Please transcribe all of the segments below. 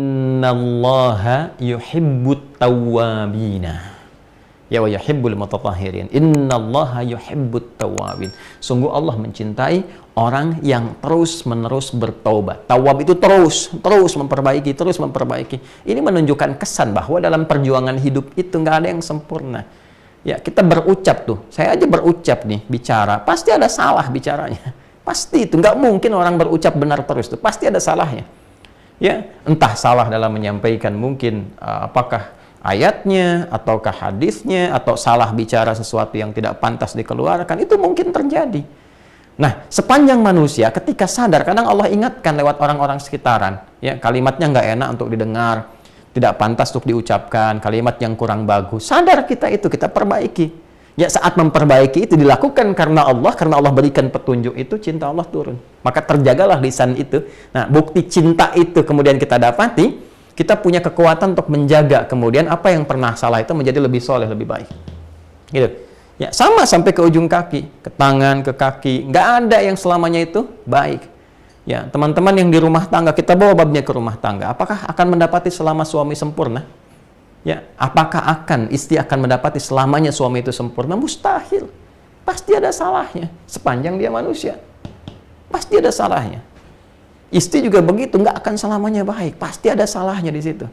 innallaha yuhibbut tawwabina ya wa yuhibbul mutatahhirin. Innallaha yuhibbut tawwabin. Sungguh Allah mencintai orang yang terus-menerus bertaubat. Tawab itu terus memperbaiki, terus memperbaiki. Ini menunjukkan kesan bahwa dalam perjuangan hidup itu nggak ada yang sempurna. Ya, kita berucap tuh. Saya aja berucap nih, bicara. Pasti ada salah bicaranya. Pasti itu. Nggak mungkin orang berucap benar terus tuh. Pasti ada salahnya. Ya, entah salah dalam menyampaikan mungkin apakah ayatnya, ataukah hadisnya, atau salah bicara sesuatu yang tidak pantas dikeluarkan, itu mungkin terjadi. Nah, sepanjang manusia ketika sadar, kadang Allah ingatkan lewat orang-orang sekitaran, ya, kalimatnya nggak enak untuk didengar, tidak pantas untuk diucapkan, kalimat yang kurang bagus. Sadar kita itu, kita perbaiki. Ya, saat memperbaiki itu dilakukan karena Allah berikan petunjuk itu, cinta Allah turun. Maka terjagalah lisan itu. Nah, bukti cinta itu kemudian kita dapati, kita punya kekuatan untuk menjaga kemudian apa yang pernah salah itu menjadi lebih soleh, lebih baik. Gitu. Ya, sama sampai ke ujung kaki, ke tangan, ke kaki. Nggak ada yang selamanya itu baik. Ya, teman-teman yang di rumah tangga, kita bawa babnya ke rumah tangga. Apakah akan mendapati selama suami sempurna? Ya, apakah istri akan mendapati selamanya suami itu sempurna? Mustahil. Pasti ada salahnya. Sepanjang dia manusia, pasti ada salahnya. Istri juga begitu, nggak akan selamanya baik, pasti ada salahnya di situ.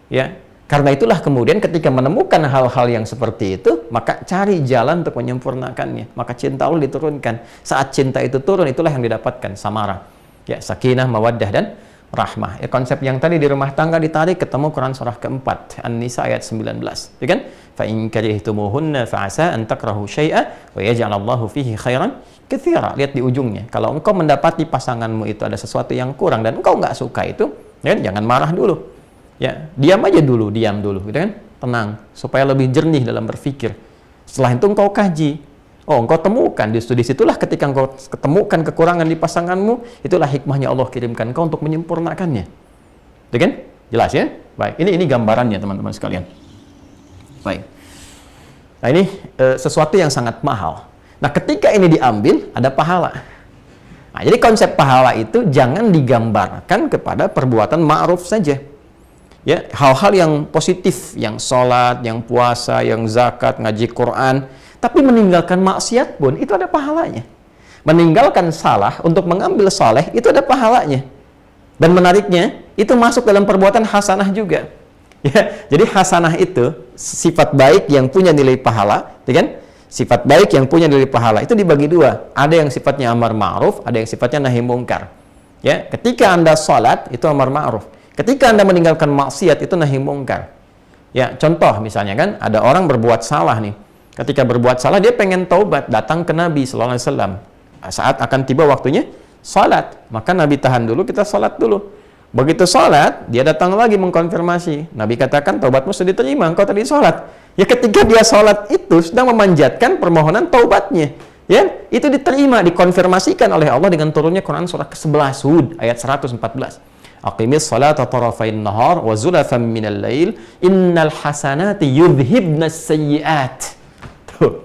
Ya, karena itulah kemudian ketika menemukan hal-hal yang seperti itu, maka cari jalan untuk menyempurnakannya. Maka cinta Allah diturunkan. Saat cinta itu turun, itulah yang didapatkan samara. Ya, sakinah, mawaddah dan rahmah. Ya, konsep yang tadi di rumah tangga ditarik ketemu Quran surah keempat, An-Nisa ayat 19. Ya kan? Fa in karihtumuhunna fa 'asa an takrahu syai'a wa yaj'alallahu fihi khairan katsira. Lihat di ujungnya. Kalau engkau mendapati pasanganmu itu ada sesuatu yang kurang dan engkau nggak suka itu, ya, jangan marah dulu. Ya, diam dulu, gitu kan? Tenang, supaya lebih jernih dalam berpikir. Setelah itu engkau kaji. Oh, engkau temukan. Disitulah ketika engkau ketemukan kekurangan di pasanganmu, itulah hikmahnya Allah kirimkan engkau untuk menyempurnakannya. Ya kan? Jelas ya? Baik, ini gambarannya teman-teman sekalian. Baik. Nah, ini sesuatu yang sangat mahal. Nah, ketika ini diambil, ada pahala. Nah, jadi konsep pahala itu jangan digambarkan kepada perbuatan ma'ruf saja. Ya, hal-hal yang positif, yang sholat, yang puasa, yang zakat, ngaji Quran, tapi meninggalkan maksiat pun itu ada pahalanya. Meninggalkan salah untuk mengambil soleh itu ada pahalanya. Dan menariknya, itu masuk dalam perbuatan hasanah juga. Ya, jadi hasanah itu sifat baik yang punya nilai pahala, ya kan? Sifat baik yang punya nilai pahala itu dibagi dua. Ada yang sifatnya amar ma'ruf, ada yang sifatnya nahi mungkar. Ya, ketika Anda sholat itu amar ma'ruf. Ketika Anda meninggalkan maksiat itu nahi mungkar. Ya, contoh misalnya kan ada orang berbuat salah nih. Ketika berbuat salah dia pengen taubat, datang ke Nabi sallallahu alaihi wasallam. Saat akan tiba waktunya salat, maka Nabi tahan dulu, kita salat dulu. Begitu salat, dia datang lagi mengkonfirmasi. Nabi katakan taubatmu sudah diterima, engkau tadi salat. Ya, ketika dia salat itu sedang memanjatkan permohonan taubatnya. Ya, itu diterima, dikonfirmasikan oleh Allah dengan turunnya Quran surah ke-11 Hud ayat 114. Aqimis salata tarafain nahar wa zulafan minal lail innal hasanati yudhibnas sayyiat. Tuh.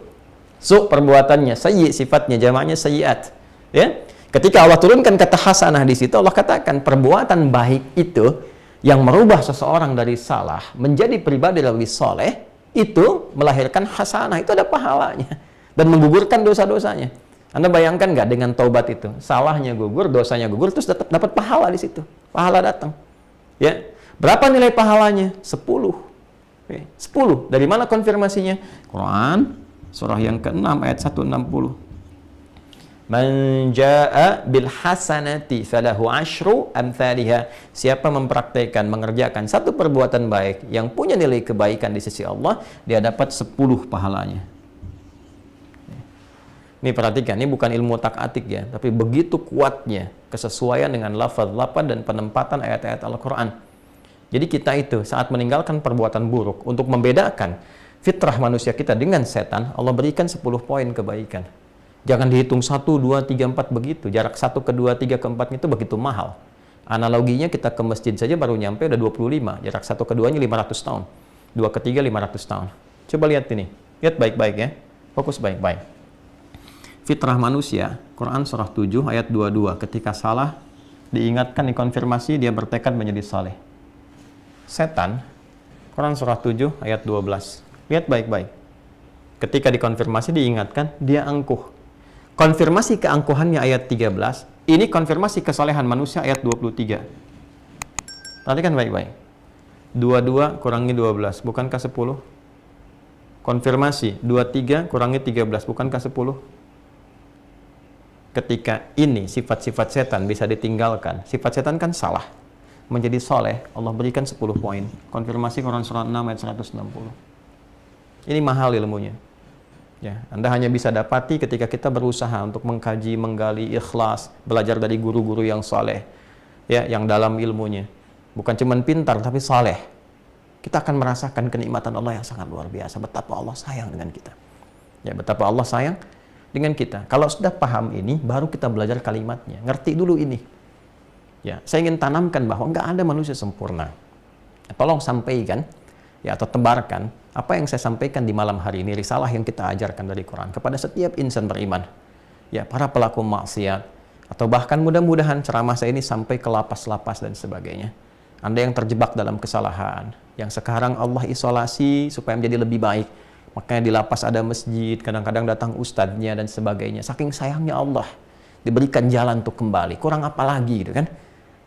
So perbuatannya sayyi, sifatnya jamaknya sayyiat. Ya. Ketika Allah turunkan kata hasanah di situ, Allah katakan perbuatan baik itu yang merubah seseorang dari salah menjadi pribadi lebih soleh, itu melahirkan hasanah, itu ada pahalanya dan menggugurkan dosa-dosanya. Anda bayangkan nggak dengan taubat itu, salahnya gugur, dosanya gugur, terus tetap dapat pahala di situ, pahala datang. Ya, berapa nilai pahalanya? 10. Oke, 10. Dari mana konfirmasinya? Quran surah yang ke-6 ayat 160. Man jaa bil hasanati falahu asyru amsalihha. Siapa mempraktikkan, mengerjakan satu perbuatan baik yang punya nilai kebaikan di sisi Allah, dia dapat 10 pahalanya. Ini perhatikan, ini bukan ilmu tak-atik ya, tapi begitu kuatnya kesesuaian dengan lafaz-lafaz dan penempatan ayat-ayat Al-Quran. Jadi kita itu saat meninggalkan perbuatan buruk, untuk membedakan fitrah manusia kita dengan setan, Allah berikan 10 poin kebaikan. Jangan dihitung 1, 2, 3, 4 begitu. Jarak 1 ke 2, 3 ke 4 itu begitu mahal. Analoginya kita ke masjid saja baru nyampe udah 25. Jarak 1 ke 2-nya 500 tahun. 2 ke 3, 500 tahun. Coba lihat ini. Lihat baik-baik ya. Fokus baik-baik. Fitrah manusia, Quran surah 7 ayat 22. Ketika salah, diingatkan, dikonfirmasi, dia bertekad menjadi saleh. setan, Quran surah 7 ayat 12. Lihat baik-baik. Ketika dikonfirmasi diingatkan, dia angkuh. Konfirmasi keangkuhannya ayat 13, ini konfirmasi kesalehan manusia ayat 23. Perhatikan baik-baik. 22 kurangi 12, bukankah 10? Konfirmasi, 23 kurangi 13, bukankah 10? Ketika ini sifat-sifat setan bisa ditinggalkan, sifat setan kan salah, menjadi soleh, Allah berikan 10 poin. Konfirmasi Quran surah 6 ayat 160. Ini mahal ilmunya. Ya, Anda hanya bisa dapati ketika kita berusaha untuk mengkaji, menggali, ikhlas, belajar dari guru-guru yang soleh, ya, yang dalam ilmunya. Bukan cuma pintar, tapi soleh. Kita akan merasakan kenikmatan Allah yang sangat luar biasa. Betapa Allah sayang dengan kita. Ya, betapa Allah sayang dengan kita. Kalau sudah paham ini, baru kita belajar kalimatnya. Ngerti dulu ini. Ya, saya ingin tanamkan bahwa nggak ada manusia sempurna. Tolong sampaikan, ya, atau tebarkan apa yang saya sampaikan di malam hari ini, risalah yang kita ajarkan dari Quran kepada setiap insan beriman, ya, para pelaku maksiat, atau bahkan mudah-mudahan ceramah saya ini sampai ke lapas-lapas dan sebagainya. Anda yang terjebak dalam kesalahan, yang sekarang Allah isolasi supaya menjadi lebih baik, makanya di lapas ada masjid, kadang-kadang datang ustadznya dan sebagainya. Saking sayangnya Allah diberikan jalan untuk kembali, kurang apa lagi gitu kan.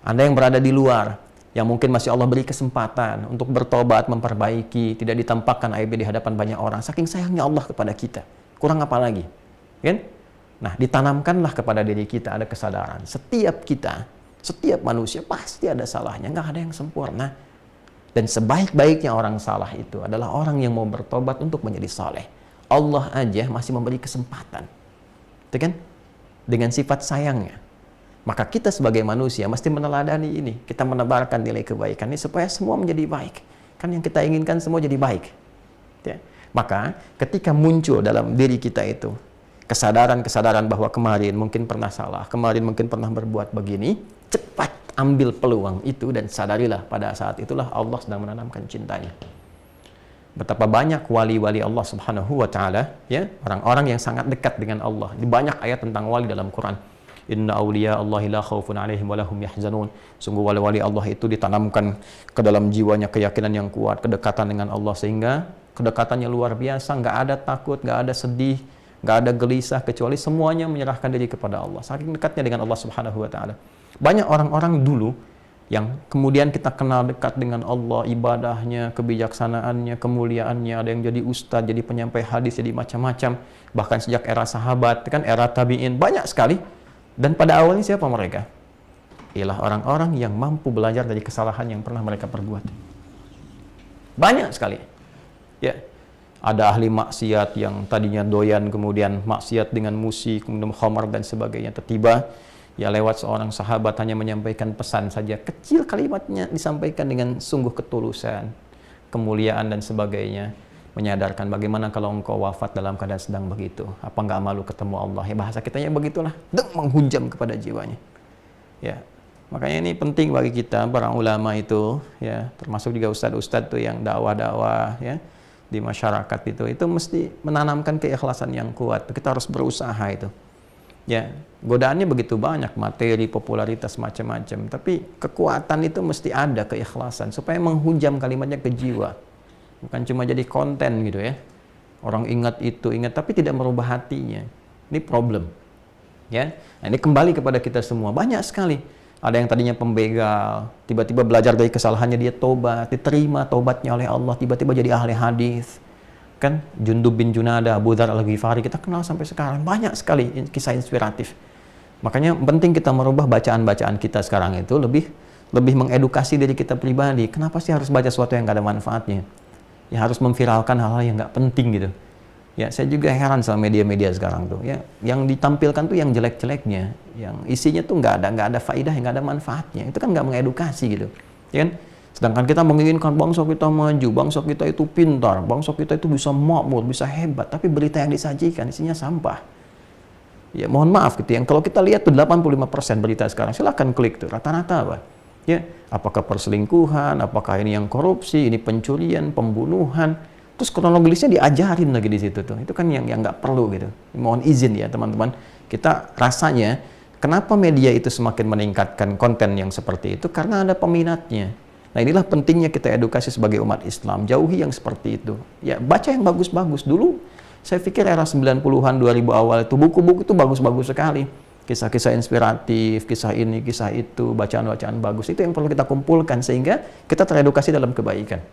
Anda yang berada di luar, yang mungkin masih Allah beri kesempatan untuk bertobat, memperbaiki, tidak ditampakkan aibnya di hadapan banyak orang. Saking sayangnya Allah kepada kita. Kurang apa lagi? Kan? Nah, ditanamkanlah kepada diri kita ada kesadaran. Setiap kita, setiap manusia pasti ada salahnya. Nggak ada yang sempurna. Dan sebaik-baiknya orang salah itu adalah orang yang mau bertobat untuk menjadi saleh. Allah aja masih memberi kesempatan. Itu kan? Dengan sifat sayangnya. Maka kita sebagai manusia mesti meneladani ini. Kita menebarkan nilai kebaikan ini supaya semua menjadi baik. Kan yang kita inginkan semua jadi baik. Ya. Maka ketika muncul dalam diri kita itu kesadaran-kesadaran bahwa kemarin mungkin pernah salah, kemarin mungkin pernah berbuat begini, cepat ambil peluang itu dan sadarilah pada saat itulah Allah sedang menanamkan cintanya. Betapa banyak wali-wali Allah Subhanahu wa taala, ya, orang-orang yang sangat dekat dengan Allah. Di banyak ayat tentang wali dalam Quran. Inna awliya Allahi la khawfun alaihim wa lahum yahzanun. Sungguh wali-wali Allah itu ditanamkan ke dalam jiwanya keyakinan yang kuat, kedekatan dengan Allah, sehingga kedekatannya luar biasa, nggak ada takut, nggak ada sedih, nggak ada gelisah, kecuali semuanya menyerahkan diri kepada Allah. Saking dekatnya dengan Allah Subhanahu wa taala. Banyak orang-orang dulu yang kemudian kita kenal dekat dengan Allah, ibadahnya, kebijaksanaannya, kemuliaannya, ada yang jadi ustadz, jadi penyampai hadis, jadi macam-macam, bahkan sejak era sahabat, kan era tabi'in, banyak sekali. Dan pada awalnya siapa mereka? Ialah orang-orang yang mampu belajar dari kesalahan yang pernah mereka perbuat. Banyak sekali. Ya. Ada ahli maksiat yang tadinya doyan, kemudian maksiat dengan musik, kemudian khamar dan sebagainya. Tiba-tiba ya lewat seorang sahabat hanya menyampaikan pesan saja. Kecil kalimatnya disampaikan dengan sungguh ketulusan, kemuliaan dan sebagainya. Menyadarkan bagaimana kalau engkau wafat dalam keadaan sedang begitu. Apa nggak malu ketemu Allah? Ya bahasa kitanya begitulah. Menghujam kepada jiwanya. Ya. Makanya ini penting bagi kita, para ulama itu, ya, termasuk juga ustadz-ustadz tuh yang dakwah-dakwah, ya, di masyarakat itu mesti menanamkan keikhlasan yang kuat. Kita harus berusaha itu. Ya, godaannya begitu banyak, materi, popularitas, macam-macam. Tapi kekuatan itu mesti ada, keikhlasan, supaya menghujam kalimatnya ke jiwa. Bukan cuma jadi konten gitu ya. Orang ingat itu, ingat, tapi tidak merubah hatinya. Ini problem. Ya, nah, ini kembali kepada kita semua. Banyak sekali. Ada yang tadinya pembegal, tiba-tiba belajar dari kesalahannya, dia tobat, diterima tobatnya oleh Allah, tiba-tiba jadi ahli hadis. Kan Jundub bin Junada, Abu Dzar Al-Ghifari, kita kenal sampai sekarang. Banyak sekali kisah inspiratif. Makanya penting kita merubah bacaan-bacaan kita sekarang itu lebih mengedukasi diri kita pribadi. Kenapa sih harus baca sesuatu yang nggak ada manfaatnya? Ya harus memviralkan hal-hal yang nggak penting gitu. Ya, saya juga heran sama media-media sekarang tuh. Ya, yang ditampilkan tuh yang jelek-jeleknya, yang isinya tuh nggak ada faidah, nggak ada manfaatnya. Itu kan nggak mengedukasi gitu, ya kan? Sedangkan kita menginginkan bangsa kita maju, bangsa kita itu pintar, bangsa kita itu bisa makmur, bisa hebat. Tapi berita yang disajikan isinya sampah. Ya, mohon maaf gitu. Yang kalau kita lihat tuh 85% berita sekarang, silahkan klik tuh. Rata-rata apa? Ya, apakah perselingkuhan, apakah ini yang korupsi, ini pencurian, pembunuhan, terus kronologisnya diajarin lagi di situ tuh. Itu kan yang nggak perlu gitu. Mohon izin ya teman-teman, kita rasanya kenapa media itu semakin meningkatkan konten yang seperti itu, karena ada peminatnya. Nah, inilah pentingnya kita edukasi sebagai umat Islam. Jauhi yang seperti itu. Ya, baca yang bagus-bagus. Dulu saya pikir era 90-an, 2000 awal itu buku-buku itu bagus-bagus sekali. Kisah-kisah inspiratif, kisah ini, kisah itu, bacaan-bacaan bagus. Itu yang perlu kita kumpulkan sehingga kita teredukasi dalam kebaikan.